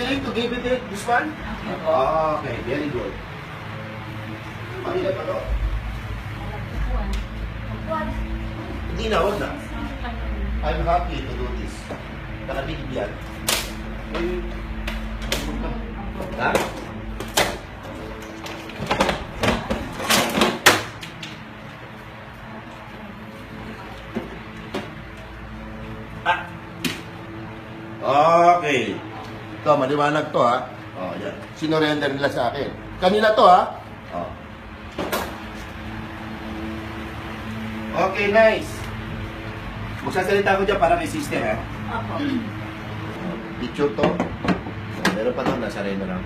willing to give it this one? Okay, very good. Manila pa to? Hindi na, huwag na. I'm happy to do this. Nakabigib yan. Ha? Okay. Ito, maliwanag to ha. Oh, yan. Sinorender nila sa akin. Kanila to ha. Oh. Okay, nice. Magsasalita ko dyan para kay sister ha. Picture to. Meron pa to, nasa reno lang.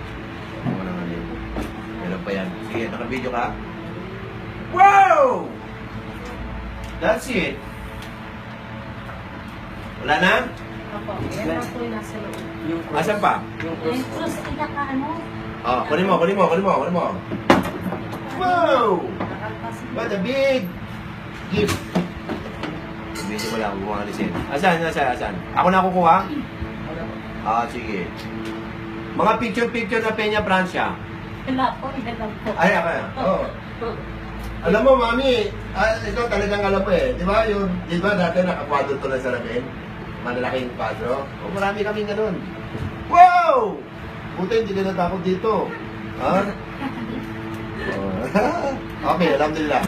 Meron pa yan. Sige, naka-video ka. Wow! That's it. Wala na? Opo, yan lang po yung nasa loob. Asan pa? Yung cross, pinaka-ano? Oh, kunin mo. Wow! What a big gift. Medyo wala akong kumuha alisin. Asan? Ako na kukuha? Sige. Mga picture na Peña Francia. Wala po, yan lang po. Ay, ako yan. Oh. Alam mo, mami, ito talagang alam mo eh. Di ba, dati nakakwadro to na sa lamin? Malalaking kwadro. O, marami kaming ganun. Wow! Buti, hindi ka natakot dito. Ha? Okay, alhamdulillah.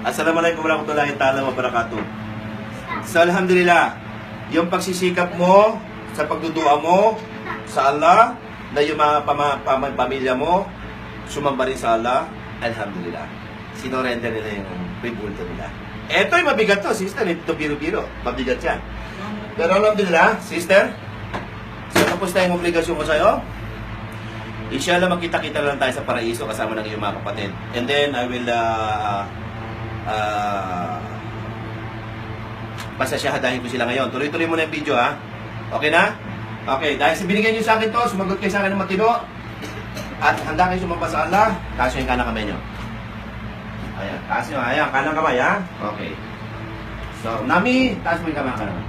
Assalamualaikum warahmatullahi ta'ala wabarakatuh. So, alhamdulillah, yung pagsisikap mo, sa pagdudua mo, sa Allah, na yung mga pamilya mo, sumamba rin sa Allah, alhamdulillah. Sinorender nila yung ribulto nila. Eto'y mabigat to, sister. Ito biro-biro. Mabigat yan. Pero alhamdulillah, sister, so tapos na yung obligasyon ko sa'yo. Inshallah, magkita-kita lang tayo sa paraiso kasama ng iyong mga kapatid. And then, I will pasasyahadahin ko sila ngayon. Tuloy-tuloy mo na yung video, ha? Okay na? Okay, dahil sa binigyan nyo sa akin to, sumagot kayo sa akin ng matino, at handa kayo sumamba sa Allah, taas nyo yung kanang kamay nyo. Ayan, taas nyo, ayan, kanang kamay, ha? Okay. So, Nami, taas mo yung kamay, kanang.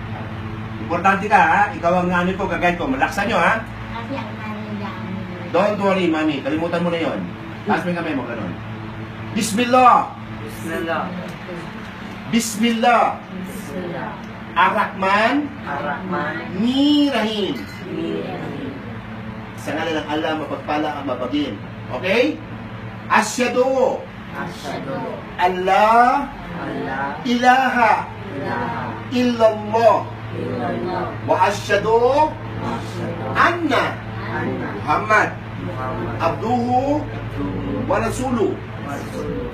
Importante ka, ha? Ikaw ang ano ko, gagayad ko. Malaksan nyo, ha? Don't worry, Mami. Kalimutan mo na yon. Taas mo yung kamay mo, ganun. Bismillah! Bismillah. Bismillah! Bismillah. Ar-Rahman! Ar-Rahman. Ni-Rahim! Ni-Rahim. Sa ngalan ng Allah, mapagpala ang mabagin. Okay? Asyadu! Asyhadu Allah! alla Ilaha! ilaha Illallah! illallah Wa asyadu! wa asyhadu Anna! anna Muhammad! Muhammad Abduhu! abduhu Wa rasuluh! wa rasuluh.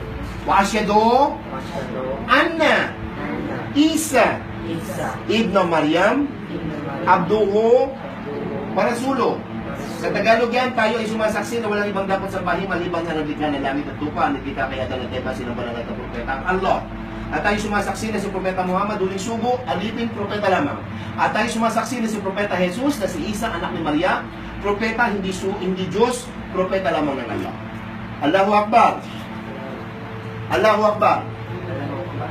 Wa asyadu! Wa asyhadu Anna! anna Isa! Isa Ibnu Maryam! ibnu Maryam Abduhu! abduhu Wa rasuluh! wa Sa rasuluh. Tagalog yan, tayo ay sumasaksi na walang ibang dapat sambahin maliban na naglikha ng langit at lupa, naglikha kay Adan at Eva, sinambalan at propeta ang Allah. At tayo sumasaksi na si Propeta Muhammad, huling sugo, alipin, propeta lamang. At tayo sumasaksi na si Propeta Jesus, na si Isa, anak ni Maria, propeta, hindi Diyos, propeta lamang ng Allah. Allahu Akbar! Allahu Akbar!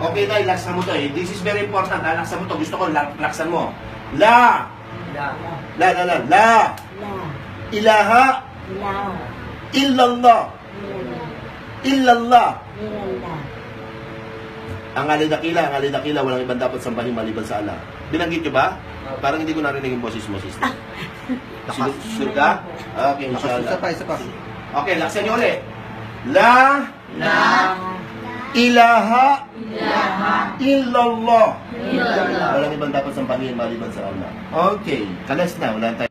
Okay na, laksan mo to eh. This is very important, ha? Laksan mo to. Gusto ko, laksan mo. La! La La! Ilaha! Ilaha. Illallah! Illallah! Illallah. Ang alidakila, walang ibang dapat sambahin maliban sa Allah. Binanggit nyo ba? Parang hindi ko narinig yung boses mo, sister. Sure ka? Okay, inshallah. isa pa. Okay, laksan nyo ulit. La ilaha illallah. Illallah. Walang ibang dapat sambahin maliban sa Allah. Okay, kalas na. Wala tayo.